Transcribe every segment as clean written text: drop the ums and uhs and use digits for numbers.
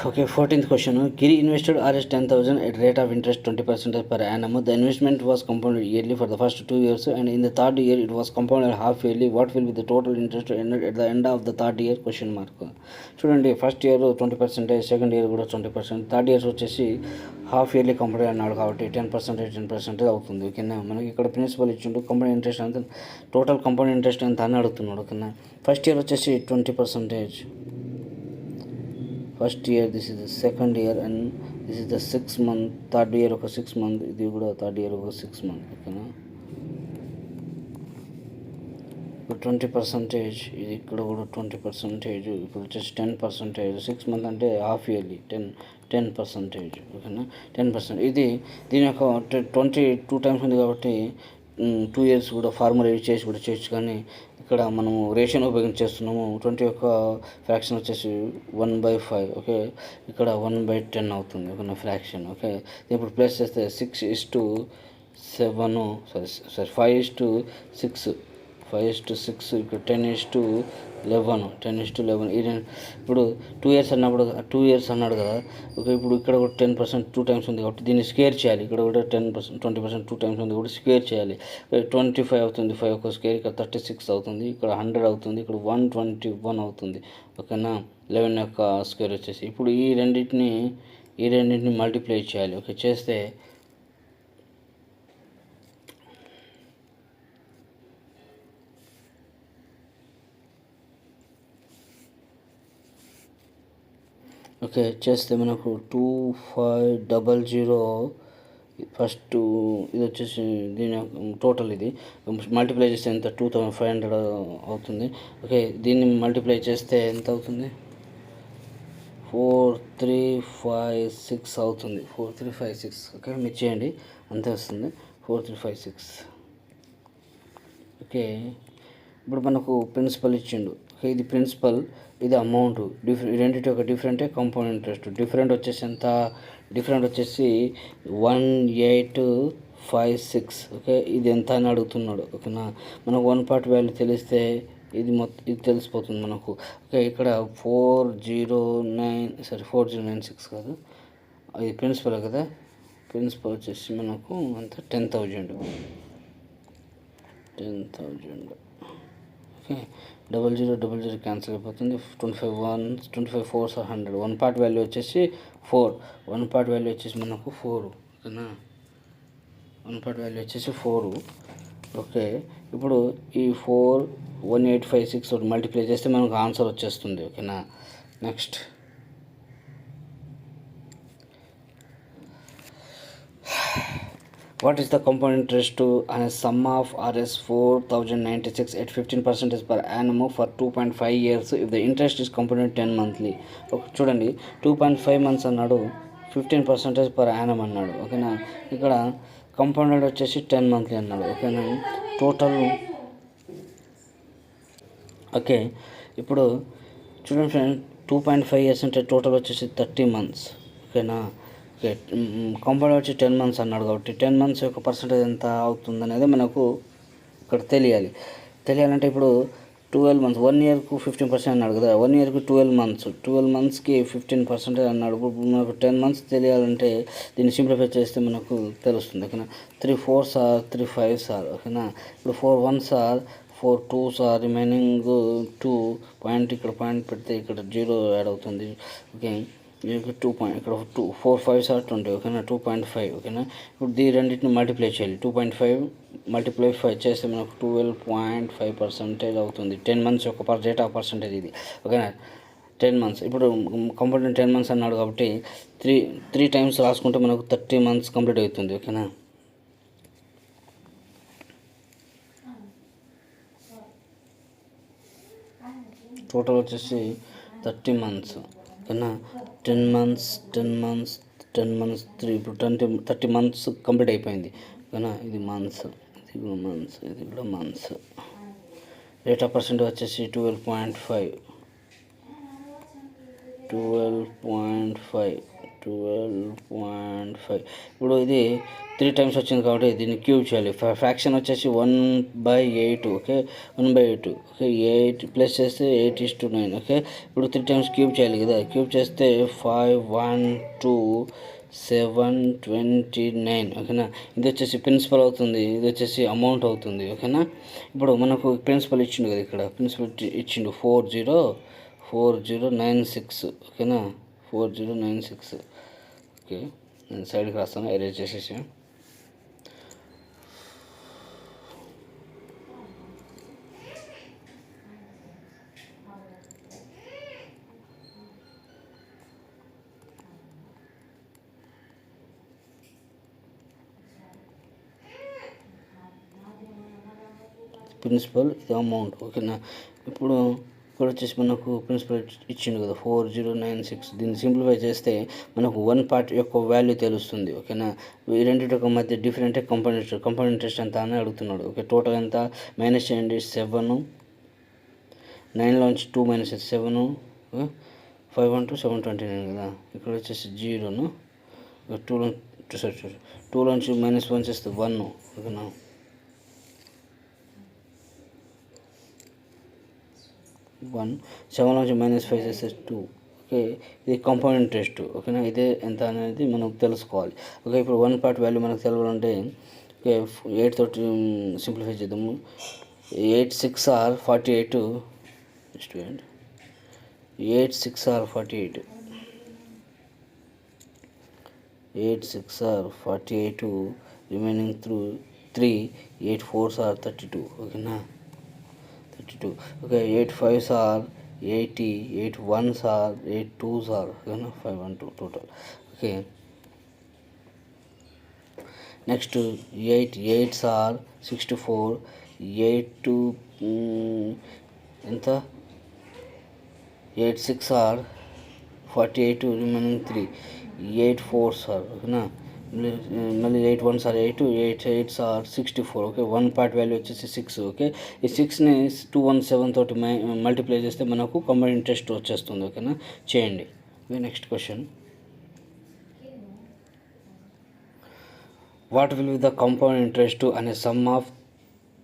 Okay, 14th question. Giri invested Rs 10,000 at rate of interest 20% per annum. The investment was compounded yearly for the first 2 years, and in the third year it was compounded half yearly. What will be the total interest at the end of the third year? Question mark. చూడండి, first year 20%, second year కూడా 20%, third years వచ్చేసి half yearly company అన్నాడు కాబట్టి 10% అవుతుంది. ఓకేనా, మనకి ఇక్కడ principal ఇచ్చిండు, కంపెనీ ఇంట్రెస్ట్ అంత టోటల్ కంపెనీ ఇంట్రెస్ట్ ఎంత అని అడుగుతున్నాడు. ఓకేనా, ఫస్ట్ ఇయర్ వచ్చేసి 20%. First year, this is the second year, and this is the 6 month, third year ఒక 6 month, ఇది కూడా థర్డ్ ఇయర్ ఒక 6 month. ఓకేనా, ఇప్పుడు 20%, ఇది ఇక్కడ కూడా 20%, ఇప్పుడు వచ్చేసి 10%. 6 month అంటే హాఫ్ ఇయర్లీ 10%. ఓకేనా, 10%. ఇది దీని యొక్క 22 times ఉంది కాబట్టి 2 years కూడా ఫార్ములా యూజ్ చేసి కూడా చేయొచ్చు. కానీ ఇక్కడ మనము రేషియోని ఉపయోగించేస్తున్నాము. 20 యొక్క ఫ్రాక్షన్ వచ్చేసి 1/5. ఓకే, ఇక్కడ 1/10 అవుతుంది. ఓకేనా, ఫ్రాక్షన్. ఓకే, ఇప్పుడు ప్లస్ చేస్తే 6:7, సారీ 5:6, 5:6, ఇక్కడ 10:11. ఈ ఇప్పుడు 2 years అన్నప్పుడు 2 years అన్నాడు కదా. ఓకే, ఇప్పుడు ఇక్కడ కూడా 10% 2 times ఉంది కాబట్టి దీన్ని స్క్వేర్ చేయాలి. ఇక్కడ కూడా 10%, 20% 2 times ఉంది కాబట్టి స్క్వేర్ చేయాలి. 25 అవుతుంది, 5 ఒక స్క్వేర్, ఇక్కడ 36 అవుతుంది, ఇక్కడ 100 అవుతుంది, ఇక్కడ 121 అవుతుంది. ఓకేనా, 11 యొక్క స్క్వేర్ వచ్చేసి ఇప్పుడు ఈ రెండింటిని మల్టిప్లై చేయాలి. ఓకే, చేస్తే మనకు 2500 ఫస్ట్ ఇది వచ్చేసి దీని టోటల్ ఇది మల్టిప్లై చేస్తే ఎంత 2500 అవుతుంది. ఓకే, దీన్ని మల్టిప్లై చేస్తే ఎంత అవుతుంది? 4356 అవుతుంది. 4356. ఓకే, మీరు చేయండి, అంతే వస్తుంది. 4356. ఓకే, ఇప్పుడు మనకు ప్రిన్సిపల్ ఇచ్చిండు. ఓకే, ఇది ప్రిన్సిపల్, ఇది అమౌంట్. రెండింటి ఒక డిఫరెంటే కాంపౌండ్ ఇంట్రెస్ట్. డిఫరెంట్ వచ్చేసి ఎంత? డిఫరెంట్ వచ్చేసి 1856. ఓకే, ఇది ఎంత అని అడుగుతున్నాడు. ఓకేనా, మనకు 1 part వాల్యూ తెలిస్తే ఇది తెలిసిపోతుంది మనకు. ఓకే, ఇక్కడ 4096 కాదు, అది ప్రిన్సిపల్ కదా. ప్రిన్సిపల్ వచ్చేసి మనకు అంత 10,000. ఓకే, 0000 క్యాన్సిల్ అయిపోతుంది. 25 1s, 25 4s are 100. 1 part value వచ్చేసి 4. 1 part వాల్యూ వచ్చేసి మనకు 4. ఓకేనా, 1 part వాల్యూ వచ్చేసి 4. ఓకే, ఇప్పుడు ఈ 41856 తోటి మల్టిప్లై చేస్తే మనకు ఆన్సర్ వచ్చేస్తుంది. ఓకేనా, next what is the compound interest on a sum of Rs 4096 at 15% per annum for 2.5 years if the interest is compounded 10 monthly? Okay, చూడండి, 2.5 months అన్నాడు, 15% per annum అన్నాడు. ఓకేనా, ఇక్కడ కంపౌండెడ్ వచ్చేసి 10 monthly అన్నాడు. ఓకేనా, టోటల్. ఓకే, ఇప్పుడు చూడండి ఫ్రెండ్, 2.5 years అంటే టోటల్ వచ్చేసి 30 months. ఓకేనా, ఓకే, కంపౌండ్ వచ్చి 10 months అన్నాడు కాబట్టి 10 months యొక్క పర్సంటేజ్ ఎంత అవుతుంది అనేది మనకు ఇక్కడ తెలియాలంటే ఇప్పుడు 12 months, 1 yearకు 15% అన్నాడు కదా. 1 yearకు 12 months, 12 monthsకి 15% అన్నాడు. ఇప్పుడు మనకు 10 months తెలియాలంటే దీన్ని సింప్లిఫై చేస్తే మనకు తెలుస్తుంది. ఓకేనా, 3 4s are 3 5s are. ఓకేనా, ఇప్పుడు 4 1s are 4 2s are, remaining 2 point, ఇక్కడ పాయింట్ పెడితే ఇక్కడ 0 యాడ్ అవుతుంది. ఓకే, 2 పాయింట్, ఇక్కడ 2 4 5s are 20. ఓకేనా, 2.5. ఓకేనా, ఇప్పుడు ఈ రెండింటిని మల్టిప్లై చేయాలి. 2.5 మల్టిప్లై 5 చేస్తే మనకు 12.5% అవుతుంది. 10 months యొక్క రేట్ ఆఫ్ పర్సంటేజ్ ఇది. ఓకేనా, 10 months. ఇప్పుడు కంప్లీట్ 10 months అన్నాడు కాబట్టి 3 times రాసుకుంటే మనకు 30 months కంప్లీట్ అవుతుంది. ఓకేనా, టోటల్ వచ్చేసి 30 months. ఓకేనా, 10 months 3, ఇప్పుడు 30 months కంప్లీట్ అయిపోయింది. ఓకేనా, ఇది మంత్స్, ఇది కూడా మంత్స్. రేట్ ఆఫ్ పర్సెంట్ వచ్చేసి 12.5. 12.5. ఇప్పుడు ఇది 3 టైమ్స్ వచ్చింది కాబట్టి దీన్ని క్యూబ్ చేయాలి. ఫ్రాక్షన్ వచ్చేసి 1/8. ఓకే, 1/8. ఓకే, 8 ప్లస్ చేస్తే 8:9. ఓకే, ఇప్పుడు 3 టైమ్స్ క్యూబ్ చేయాలి కదా. క్యూబ్ చేస్తే 5, 1, 2, 7, 29. ఓకేనా, ఇది వచ్చేసి ప్రిన్సిపల్ అవుతుంది, ఇది వచ్చేసి అమౌంట్ అవుతుంది. ఓకేనా, ఇప్పుడు మనకు ప్రిన్సిపల్ ఇచ్చిండు కదా, ఇక్కడ ప్రిన్సిపల్ ఇచ్చిండు 4096. ఓకేనా, 4096. ఓకే, నేను సైడ్కి రాస్తాను, ఎరేజ్ చేసేసి. ప్రిన్సిపల్ ఇది అమౌంట్. ఓకేనా, ఇప్పుడు ఇక్కడ వచ్చేసి మనకు ప్రిన్సిపల్ ఇచ్చిండు కదా 4096. దీన్ని సింప్లిఫై చేస్తే మనకు 1 పార్ట్ యొక్క వాల్యూ తెలుస్తుంది. ఓకేనా, ఈ రెండింటి యొక్క మధ్య డిఫరెంట్ కంపౌండ్ ఇంట్రెస్ట్ ఎంత అని అడుగుతున్నాడు. ఓకే, టోటల్ ఎంత మైనస్ చేయండి, 7. 9లోంచి 2 మైనస్ 7, 5 1 729 కదా. ఇక్కడ వచ్చేసి 0ను 2లోంచి -1 చేస్తే 1. ఓకేనా, 1 7లోంచి -5 చేస్తే 2. ఓకే, ఇది కాంపౌండ్ ఇంట్రెస్ట్. ఓకేనా, ఇదే ఎంత అనేది మనం తెలుసుకోవాలి. ఓకే, ఇప్పుడు 1 పార్ట్ వాల్యూ మనకు తెలవాలంటే ఓకే 8 తోటి సింప్లిఫై చేద్దాము. 8 6 are 48. 8 6 are 48. 8 6 are 48, remaining 3. 8 4s are 32. ఓకేనా, 32. Okay, 8 5s are 80. 8 1s are 8 2s are ఓకేనా 512 total. Okay, next 8 8s are 64. 8 2 ఎంత 8 6 ఆర్ 48, రిమైనింగ్ 3. 8 4s ఆర్ ఓకేనా, మళ్ళీ 8 1s are 8, 8 8s are 64. Okay, 1 part value వచ్చేసి 6. Okay, ఈ 6ని 217 తోటి multiply చేస్తే మనకు కాంపౌండ్ ఇంట్రెస్ట్ వచ్చేస్తుంది. ఓకేనా, చేయండి. Next question, what will be the compound interest అనే sum of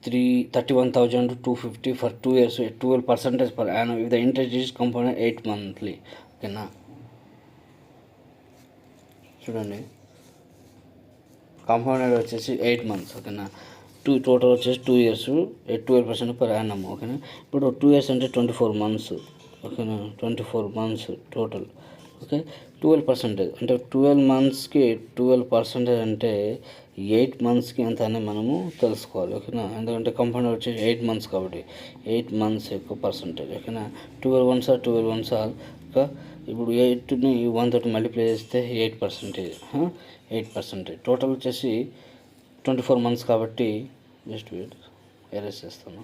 31,250 for 2 years at 12% per annum if the interest is compounded 8 monthly. ఓకేనా, చూడండి, కాంపౌండెడ్ వచ్చేసి 8 months. ఓకేనా, టోటల్ వచ్చేసి 2 years at 12% per annum. ఓకేనా, ఇప్పుడు 2 years అంటే 24 months. ఓకేనా, 24 months టోటల్. ఓకే, 12% అంటే 12 monthsకి 12% అంటే 8 monthsకి ఎంత అని మనము తెలుసుకోవాలి. ఓకేనా, ఎందుకంటే కాంపౌండ్ వచ్చేసి 8 months కాబట్టి 8 months యొక్క పర్సంటేజ్. ఓకేనా, 12 1s ఆర్ 12 1s ఆర్. ఇప్పుడు 8ని 1 తోటి మల్టిప్లై చేస్తే 8%. టోటల్ వచ్చేసి 24 months కాబట్టి జస్ట్ వెయిట్, ఎరేజ్ చేస్తాను.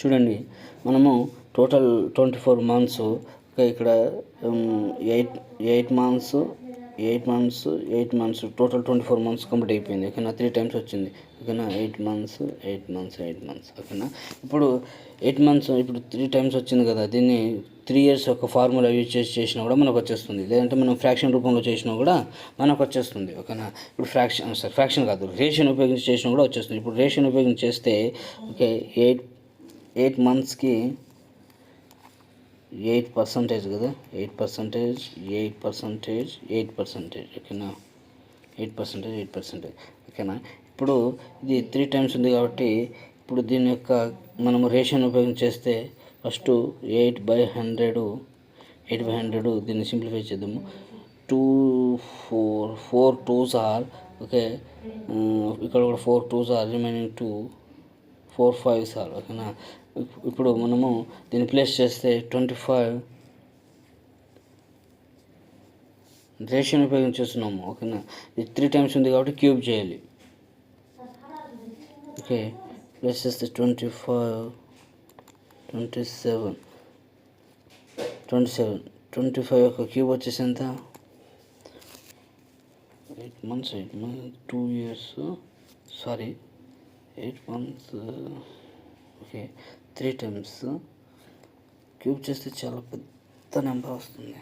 చూడండి, మనము టోటల్ 24 months. ఓకే, ఇక్కడ 8 months టోటల్ 24 months కంప్లీట్ అయిపోయింది. ఓకేనా, 3 times వచ్చింది. ఓకేనా, 8 months. ఓకేనా, ఇప్పుడు 8 months ఇప్పుడు 3 times వచ్చింది కదా, దీన్ని 3 years యొక్క ఫార్ములా యూజ్ చేసినా కూడా మనకు వచ్చేస్తుంది. లేదంటే మనం ఫ్రాక్షన్ రూపంలో చేసినా కూడా మనకు వచ్చేస్తుంది. ఓకేనా, ఇప్పుడు ఫ్రాక్షన్ కాదు, రేషియోని ఉపయోగించి చేసినా కూడా వచ్చేస్తుంది. ఇప్పుడు రేషియోని ఉపయోగించి చేస్తే ఓకే 8 monthsకి 8% కదా, 8%. ఓకేనా, 8%. ఓకేనా, ఇప్పుడు ఇది 3 times ఉంది కాబట్టి ఇప్పుడు దీని యొక్క మనము రేషియోని ఉపయోగించి చేస్తే ఫస్ట్ 8/100 దీన్ని సింప్లిఫై చేద్దాము. 2 4 2s ఆర్. ఓకే, ఇక్కడ కూడా 4 2s are, remaining 2 4 5s are. ఓకేనా, ఇప్పుడు మనము దీన్ని ప్లేస్ చేస్తే 25 రేషియోని ఉపయోగించేస్తున్నాము. ఓకేనా, ఇది 3 times ఉంది కాబట్టి క్యూబ్ చేయాలి. ఓకే, ప్లేస్ చేస్తే 25 27 27. 25 యొక్క క్యూబ్ వచ్చేసి ఎంత? 8 months 2 years, sorry 8 months, okay 3 times cube చేస్తే చాలా పెద్ద నెంబర్ వస్తుంది.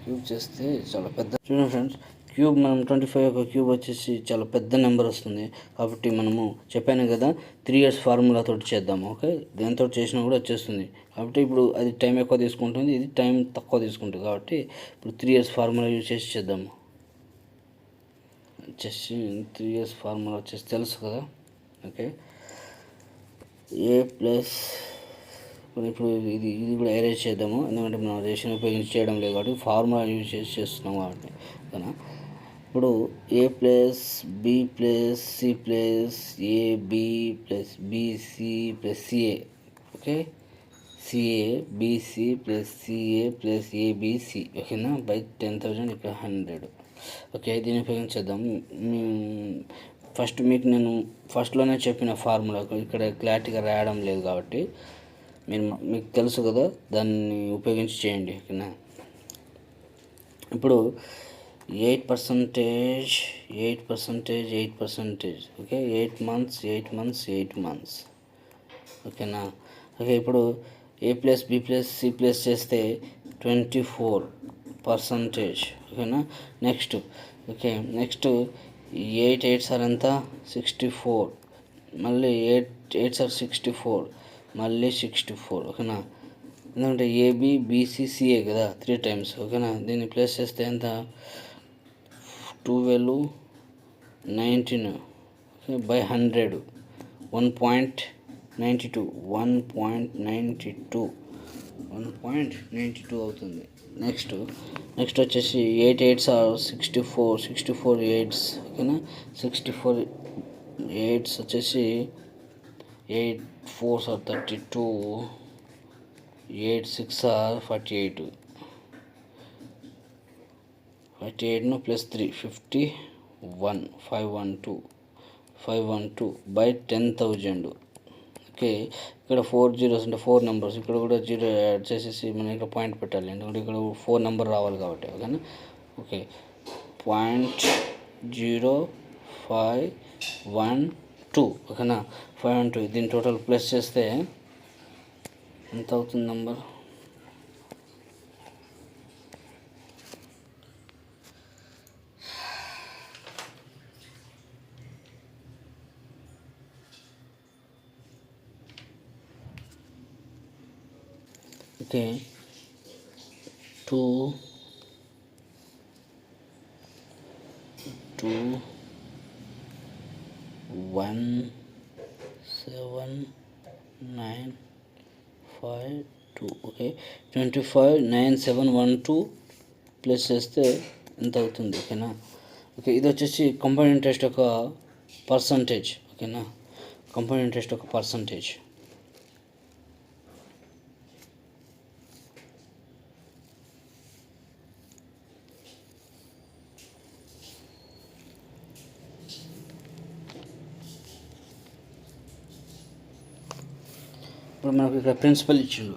క్యూబ్ చేస్తే చాలా పెద్ద, చూడండి ఫ్రెండ్స్, క్యూబ్ మనం 25 యొక్క క్యూబ్ వచ్చేసి చాలా పెద్ద నెంబర్ వస్తుంది. కాబట్టి మనము చెప్పాను కదా 3 years ఫార్ములా తోటి చేద్దాము. ఓకే, దేంతో చేసినా కూడా వచ్చేస్తుంది. కాబట్టి ఇప్పుడు అది టైం ఎక్కువ తీసుకుంటుంది, ఇది టైం తక్కువ తీసుకుంటుంది. కాబట్టి ఇప్పుడు 3 years ఫార్ములా యూజ్ చేసి చేద్దాము. వచ్చేసి 3 years ఫార్ములా వచ్చేసి తెలుసు కదా. ఓకే, ఏ ప్లస్, ఇప్పుడు ఇది కూడా అరేంజ్ చేద్దాము. ఎందుకంటే మనం రేషన్ ఉపయోగించి చేయడం లేదు కాబట్టి ఫార్ములా యూజ్ చేసి చేస్తున్నాం కాబట్టి. ఓకేనా, ఇప్పుడు A plus B plus C plus A B plus B C plus C A. Okay, C A B C plus C A plus A B C. ఓకేనా, బై 10,000 ఇక్కడ 100. ఓకే, దీన్ని ఉపయోగించేద్దాం. మీకు నేను ఫస్ట్లోనే చెప్పిన ఫార్ములా ఇక్కడ క్లారిటీగా రాయడం లేదు కాబట్టి మీకు తెలుసు కదా, దాన్ని ఉపయోగించి చేయండి. ఓకేనా, ఇప్పుడు 8%, 8%. Okay, 8 months. ఓకేనా. ఓకే, ఇప్పుడు A plus B plus C plus చేస్తే 24%. ఓకేనా, నెక్స్ట్ 8 8 సార్ ఎంత? 64. మళ్ళీ 8 సార్ 64, మళ్ళీ 64. ఓకేనా, ఎందుకంటే ఏబి బీసీ సిఏ కదా 3 times. ఓకేనా, దీన్ని ప్లస్ చేస్తే ఎంత? 12 19 బై 100, 1.92 అవుతుంది. నెక్స్ట్ వచ్చేసి 8 8s are 64 8s. ఓకేనా, 64 8s వచ్చేసి 8 4s are 32, 8 6 are 48. 48 plus 3 51, 512 by 10,000. Okay, ఇక్కడ 4 zeros అంటే 4 numbers, ఇక్కడ కూడా 0 యాడ్ చేసేసి మనం ఇక్కడ పాయింట్ పెట్టాలి. ఎందుకంటే ఇక్కడ 4 నెంబర్ రావాలి కాబట్టి. ఓకేనా, ఓకే 0.0512. ఓకేనా, 512. దీని టోటల్ ప్లస్ చేస్తే ఎంత అవుతుంది నెంబర్? ఓకే, 2 1 7 9 5 2. ఓకే, 259712 ప్లస్ చేస్తే ఎంత అవుతుంది? ఓకేనా, ఓకే, ఇది వచ్చేసి కంపౌండ్ ఇంట్రెస్ట్ యొక్క పర్సంటేజ్. ఓకేనా, కంపౌండ్ ఇంట్రెస్ట్ యొక్క పర్సంటేజ్. ఇప్పుడు మనకు ఇక్కడ ప్రిన్సిపల్ ఇచ్చిండు.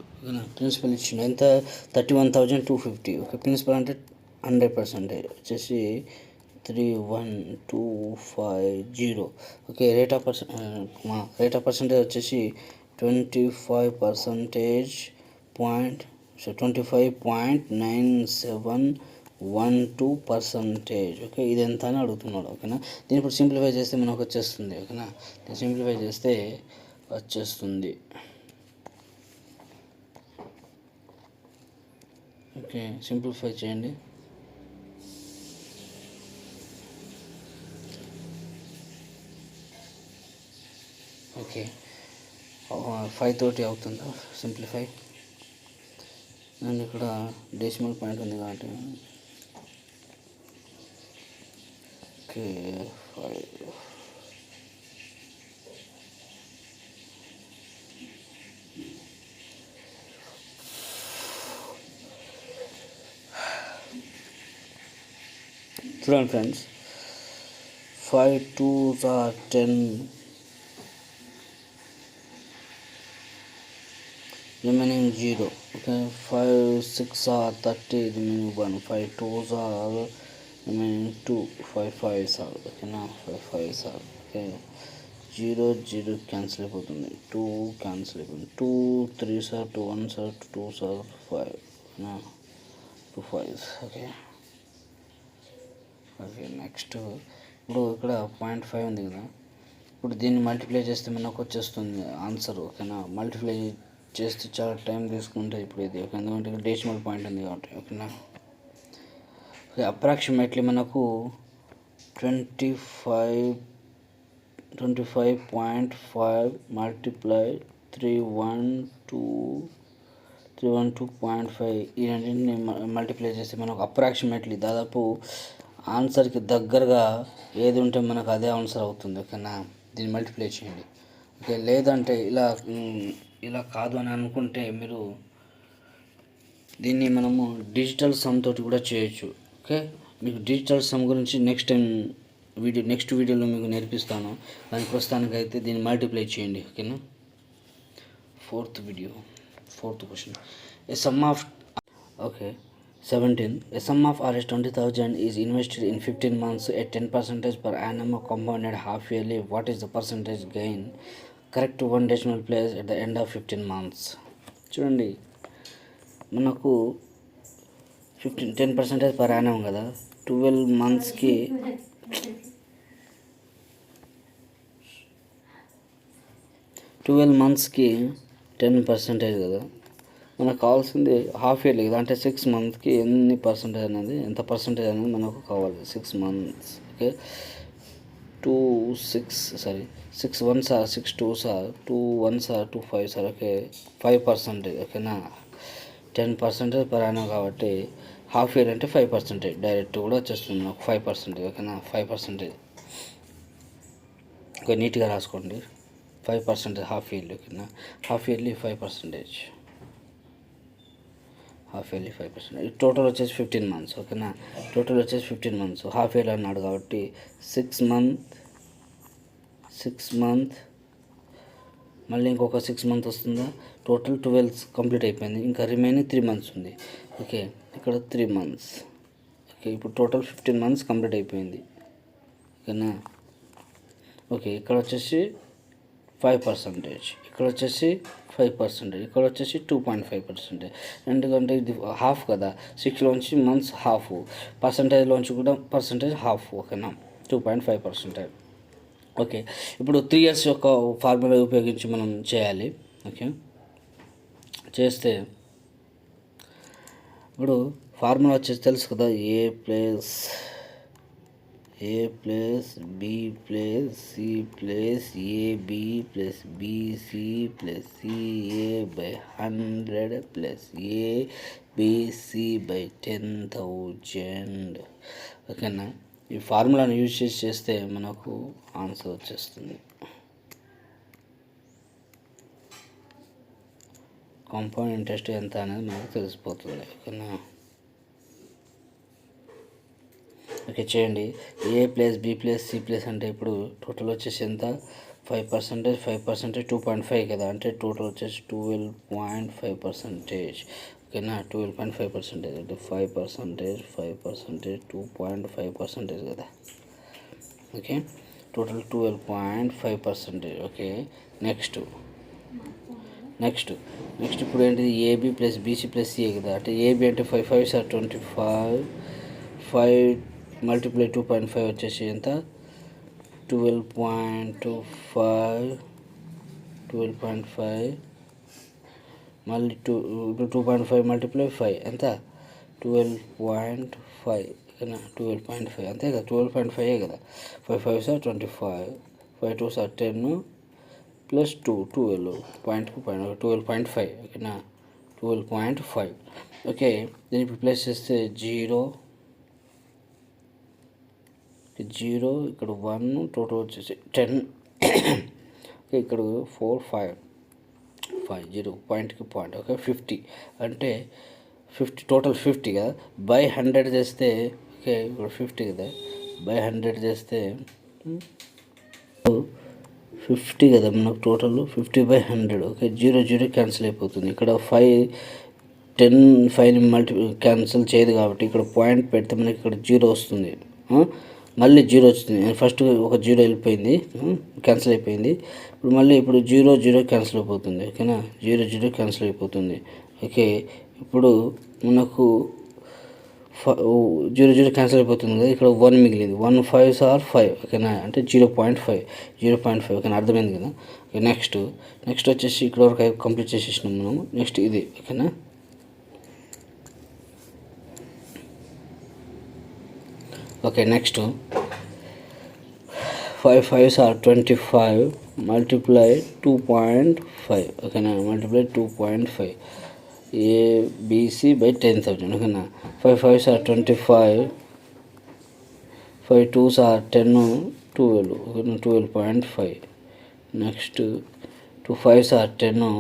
ఎంత? 31,250. ఓకే, ప్రిన్సిపల్ అంటే 100% వచ్చేసి 31250. ఓకే, రేట్ ఆఫ్ పర్సంటేజ్ వచ్చేసి 25.9712%. ఓకే, ఇది ఎంత అని అడుగుతున్నాడు. ఓకేనా, దీన్ని ఇప్పుడు సింప్లిఫై చేస్తే మనకు వచ్చేస్తుంది. ఓకేనా, దీన్ని సింప్లిఫై చేస్తే వచ్చేస్తుంది. ఓకే, సింప్లిఫై చేయండి. ఓకే, 5 తోటి అవుతుందా సింప్లిఫై? అండ్ ఇక్కడ డెసిమల్ పాయింట్ ఉంది కాబట్టి ఓకే 5. చూడండి friends, 5 2s are 10. Remaining 0. Okay, 5 6 are 30, remaining 1, 5 2s are remaining 2, 5 5s are ఓకేనా, 5 5s are ఓకే. 0 0 క్యాన్సిల్ అయిపోతుంది, 2 క్యాన్సిల్ అయిపోతుంది, 2 3s are 2 1s are 2s are 5 ఓకేనా, 2 5s ఓకే. ఓకే నెక్స్ట్ ఇప్పుడు ఇక్కడ 0.5 ఉంది కదా, ఇప్పుడు దీన్ని మల్టిప్లై చేస్తే మనకు వచ్చేస్తుంది ఆన్సర్ ఓకేనా. మల్టిప్లై చేస్తే చాలా టైం తీసుకుంటే ఇప్పుడు ఇది ఓకే, ఎందుకంటే డెసిమల్ పాయింట్ ఉంది కాబట్టి ఓకేనా. ఓకే, అప్రాక్సిమేట్లీ మనకు 25.5 మల్టిప్లై 312.5 ఈ రెండింటిని మల్టిప్లై చేస్తే మనకు అప్రాక్సిమేట్లీ దాదాపు ఆన్సర్కి దగ్గరగా ఏది ఉంటే మనకు అదే ఆన్సర్ అవుతుంది ఓకేనా. దీన్ని మల్టిప్లై చేయండి ఓకే. లేదంటే ఇలా కాదు అని అనుకుంటే మీరు దీన్ని మనము డిజిటల్ సమ్ తోటి కూడా చేయొచ్చు ఓకే. మీకు డిజిటల్ సమ్ గురించి నెక్స్ట్ వీడియోలో మీకు నేర్పిస్తాను. కానీ ప్రస్తుతానికైతే దీన్ని మల్టిప్లై చేయండి ఓకేనా. Fourth question. A some of okay 17. A sum of Rs 20,000 is invested in 15 months at 10% per annum compounded half yearly. What is the percentage gain? Correct one decimal place at the end of 15 months. చూడండి, మనకు 10% per annum కదా, 12 మంత్స్కి 10% కదా. మనకు కావాల్సింది half yearly కదా, అంటే 6 మంత్స్కి ఎంత పర్సెంటేజ్ అనేది మనకు కావాలి. 6 months okay. 6 1s are 6 2s are 2 1s are 2 5s are okay. 5% ఓకేనా. 10% per annum కాబట్టి హాఫ్ ఇయర్ అంటే 5% డైరెక్ట్ కూడా వచ్చేస్తుంది మనకు 5% ఓకేనా. 5% ఓకే, నీట్గా రాసుకోండి. 5% హాఫ్ ఇయర్లీ ఓకేనా. Half yearly 5%, half yearly 5%. Total వచ్చేసి 15 మంత్స్ ఓకేనా. టోటల్ వచ్చేసి 15 మంత్స్, హాఫ్ ఇయర్లీ అన్నాడు కాబట్టి 6 మంత్ మళ్ళీ ఇంకొక 6 మంత్ వస్తుందా. టోటల్ 12 కంప్లీట్ అయిపోయింది, ఇంకా రిమైనింగ్ 3 మంత్స్ ఉంది ఓకే. ఇక్కడ 3 మంత్స్ ఓకే. ఇప్పుడు టోటల్ 15 మంత్స్ కంప్లీట్ అయిపోయింది ఓకేనా. ఓకే, ఇక్కడ వచ్చేసి 5%, ఇక్కడ వచ్చేసి 5%, ఇక్కడ వచ్చేసి 2.5%. ఎందుకంటే ఇది హాఫ్ కదా, 6లోంచి మంత్స్ హాఫ్, పర్సంటేజ్లోంచి కూడా పర్సంటేజ్ హాఫ్ ఓకేనా. 2.5% ఓకే. ఇప్పుడు 3 years యొక్క ఫార్ములా ఉపయోగించి మనం చేయాలి ఓకే. చేస్తే ఇప్పుడు ఫార్ములా వచ్చేసి తెలుసు కదా, A plus B plus C plus A B plus B C plus C A by 100 plus A B C by 10,000 ఓకేనా. ఈ ఫార్ములాను యూజ్ చేస్తే మనకు ఆన్సర్ వచ్చేస్తుంది. కాంపౌండ్ ఇంట్రెస్ట్ ఎంత అనేది మనకు తెలిసిపోతుంది ఓకేనా. ఓకే చేయండి. A plus B plus C plus అంటే ఇప్పుడు టోటల్ వచ్చేసి ఎంత, 5%, 2.5 కదా, అంటే టోటల్ వచ్చేసి 12.5% ఓకేనా. 12.5% అంటే 5%, 2.5% కదా ఓకే. Total 12.5% okay. నెక్స్ట్ ఇప్పుడు ఏంటిది, AB plus BC plus CA కదా, అంటే ఏబి అంటే 5 5s are 25, 5 మల్టిప్లై 2.5 వచ్చేసి ఎంత, 12.5 మళ్ళీ 2.5 మల్టిప్లై 5 ఎంత, 12.5 ఓకేనా. 12.5 అంతే కదా, 12.5 కదా. 5 5s are 25, 5 2s are 10 plus 2 12.5 ఓకేనా. 12.5 ఓకే. దీన్ని ఇప్పుడు ప్లస్ చేస్తే 0 ఇక్కడ 1, టోటల్ వచ్చేసి 10 ఓకే. ఇక్కడ 4 5 0 పాయింట్కి పాయింట్ ఓకే. 50 అంటే 50 టోటల్ 50 కదా, బై 100 చేస్తే ఓకే. ఇప్పుడు 50 కదా, బై 100 చేస్తే 50 కదా మనకు టోటల్ 50/100. ఓకే, 0 క్యాన్సిల్ అయిపోతుంది. ఇక్కడ 10 5ని క్యాన్సిల్ చేయదు కాబట్టి ఇక్కడ పాయింట్ పెడితే మనకి ఇక్కడ 0 వస్తుంది. మళ్ళీ 0 వచ్చింది. ఫస్ట్ ఒక 0 వెళ్ళిపోయింది, క్యాన్సిల్ అయిపోయింది. ఇప్పుడు మళ్ళీ ఇప్పుడు 0 క్యాన్సిల్ అయిపోతుంది. ఓకేనా, 0 క్యాన్సిల్ అయిపోతుంది. ఓకే, ఇప్పుడు మనకు 0 క్యాన్సిల్ అయిపోతుంది కదా, ఇక్కడ 1 మిగిలింది. 1 5s are 5. ఓకేనా, అంటే 0.5. ఓకేనా, అర్థమైంది కదా. ఓకే, నెక్స్ట్ వచ్చేసి ఇక్కడ వరకు కంప్లీట్ చేసేసినాం మనము. నెక్స్ట్ ఇది. ఓకేనా, okay, next 5 5s are 25 multiply 2.5. ఓకేనా, మల్టిప్లై 2.5 ABC/10,000. ఓకేనా, 5 5s are 25, 5 2s are 10 12. ఓకేనా, 12.5. Next 2 5s are 10,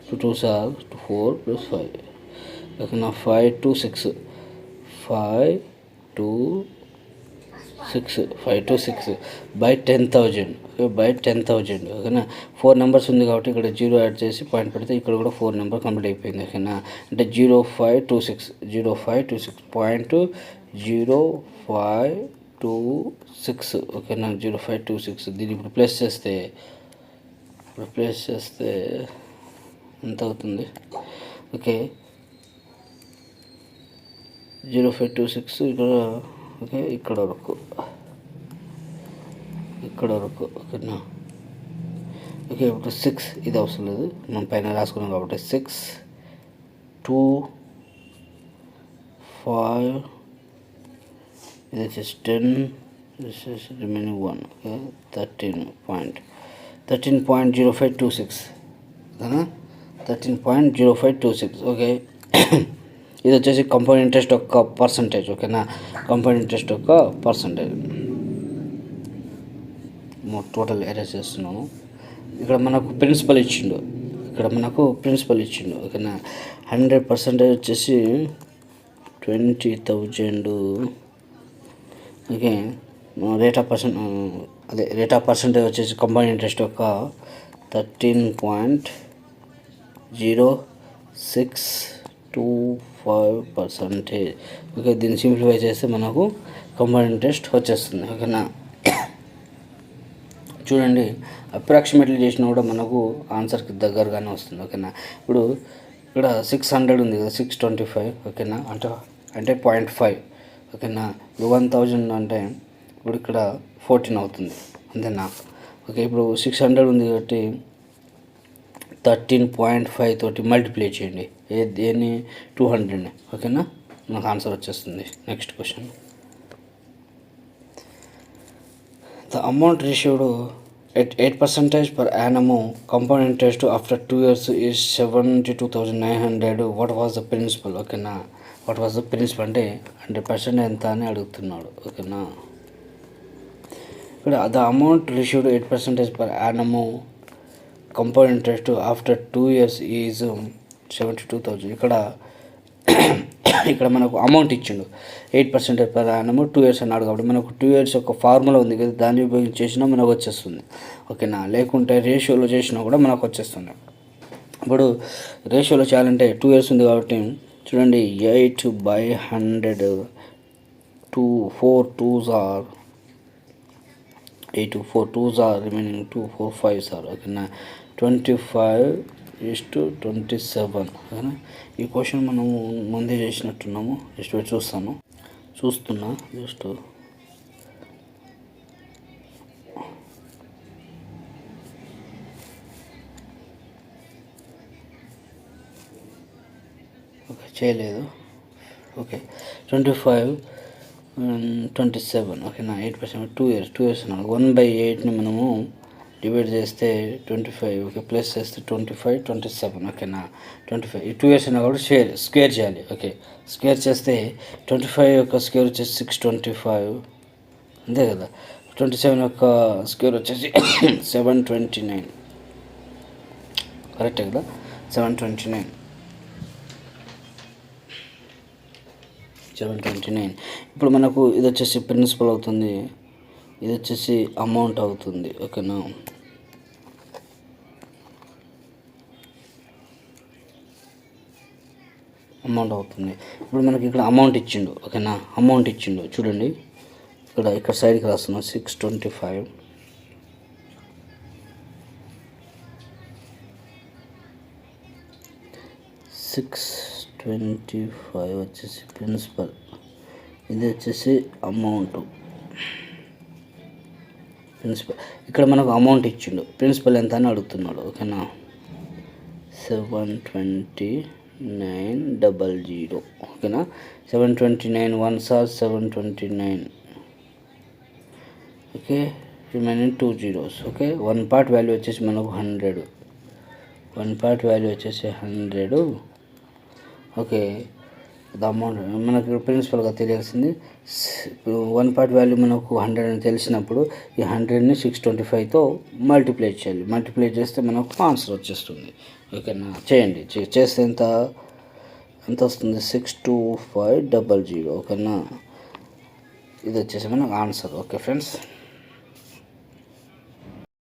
2 2s are 4 + 5. ఓకేనా, 5 2 6 5 2 6 by 10,000. బై 10,000. ఓకేనా, 4 నెంబర్స్ ఉంది కాబట్టి ఇక్కడ 0 యాడ్ చేసి పాయింట్ పెడితే ఇక్కడ కూడా 4 నెంబర్ కంప్లీట్ అయిపోయింది. ఓకేనా, అంటే 0526 పాయింట్ 0526. ఓకేనా, 0526. దీన్ని ఇప్పుడు ప్లస్ చేస్తే ఎంత అవుతుంది? ఓకే, 0526 ఇక్కడ. ఓకే, ఇక్కడ వరకు. ఓకేనా, ఓకే, ఇప్పుడు 6 ఇది అవసరం లేదు, మనం పైన రాసుకున్నాం కాబట్టి 6 2 5 ఇది వచ్చేసి 10 రిమైనింగ్ 1. ఓకే, 13.0526. ఓకేనా, 13.0526. ఓకే, ఇది వచ్చేసి కంపౌండ్ ఇంట్రెస్ట్ యొక్క పర్సంటేజ్. ఓకేనా, కంపౌండ్ ఇంట్రెస్ట్ యొక్క పర్సంటేజ్. టోటల్ ఎరేజ్ చేస్తున్నాను. ఇక్కడ మనకు ప్రిన్సిపల్ ఇచ్చిండు. ఓకేనా, 100% వచ్చేసి 20,000. ఓకే, రేట్ ఆఫ్ పర్సంటేజ్ వచ్చేసి కంపౌండ్ ఇంట్రెస్ట్ యొక్క 13.0625%. ఓకే, దీన్ని సింప్లిఫై చేస్తే మనకు కంపౌండ్ ఇంట్రెస్ట్ వచ్చేస్తుంది. ఓకేనా, చూడండి, అప్రాక్సిమేట్లీ చేసినా కూడా మనకు ఆన్సర్కి దగ్గరగానే వస్తుంది. ఓకేనా, ఇప్పుడు ఇక్కడ 600 ఉంది కదా, 625. ఓకేనా, అంటే 0.5. ఓకేనా, 1000 అంటే ఇప్పుడు ఇక్కడ 14 అవుతుంది, అంతేనా. ఓకే, ఇప్పుడు 600 ఉంది కాబట్టి 13.5 తోటి మల్టిప్లై చేయండి. దేన్ని? 200ని. ఓకేనా, మనకు ఆన్సర్ వచ్చేస్తుంది. Next question. The amount received at 8% per annum compound interest after 2 years is 72,900. What was the principal? ఓకేనా, వాట్ వాజ్ ద ప్రిన్సిపల్ అంటే 100% ఎంత అని అడుగుతున్నాడు. ఓకేనా, ఇక్కడ the amount received 8% per annum compound interest after 2 years is 72,000. ఇక్కడ మనకు amount ఇచ్చిండు 8% per annum 2 years అన్నాడు కాబట్టి మనకు 2 years యొక్క ఫార్ములా ఉంది కదా, దాన్ని ఉపయోగించి చేసినా మనకు వచ్చేస్తుంది. ఓకేనా, లేకుంటే రేషియోలో చేసినా కూడా మనకు వచ్చేస్తుంది. ఇప్పుడు రేషియోలో చేయాలంటే 2 years ఉంది కాబట్టి చూడండి, 8/100 4 2s are 8 4 2s are remaining 2 4 5s are. ఓకేనా, 25:27. ఓకేనా, ఈ క్వశ్చన్ మనము ముందే చేసినట్టున్నాము. జస్ట్ చూస్తున్నా జస్ట్. ఓకే, చేయలేదు. ఓకే, 25:27. ఓకేనా, 8% 2 years అన్నాడు. 1/8ని మనము డివైడ్ చేస్తే 25. ఓకే, ప్లస్ చేస్తే 25 27. ఓకేనా, 25 ఈ 2 years అయినా కూడా స్క్వేర్ చేయాలి. ఓకే, స్క్వేర్ చేస్తే 25 యొక్క స్క్వేర్ వచ్చేసి 625, అంతే కదా. 27 యొక్క స్క్వేర్ వచ్చేసి 729. కరెక్టే కదా, 729. ఇప్పుడు మనకు ఇది వచ్చేసి ప్రిన్సిపల్ అవుతుంది. ఇది వచ్చేసి అమౌంట్ అవుతుంది. ఓకేనా, అమౌంట్ అవుతుంది. ఇప్పుడు మనకి ఇక్కడ అమౌంట్ ఇచ్చిండు. ఓకేనా, అమౌంట్ ఇచ్చిండు చూడండి. ఇక్కడ సైడ్కి రాస్తున్నా 625. వచ్చేసి ప్రిన్సిపల్, ఇది వచ్చేసి అమౌంట్. ప్రిన్సిపల్ ఇక్కడ మనకు అమౌంట్ ఇచ్చిండు, ప్రిన్సిపల్ ఎంత అని అడుగుతున్నాడు. ఓకేనా, 72900. ఓకేనా, 729 1s are 729. Okay, remaining 2 zeros. Okay, 1 part value వచ్చేసి మనకు 100. 1 part వాల్యూ వచ్చేసి 100. ఓకే, ద అమౌంట్ మనకు ప్రిన్సిపల్గా తెలియాల్సింది. 1 part వాల్యూ మనకు 100 అని తెలిసినప్పుడు ఈ 100ని 625తో మల్టిప్లై చేయాలి. మల్టిప్లై చేస్తే మనకు ఆన్సర్ వచ్చేస్తుంది. ఓకేనా, చేయండి. చేస్తే ఎంత వస్తుంది? 62500. ఓకేనా, ఇది వచ్చేసి మనకు ఆన్సర్. Okay friends.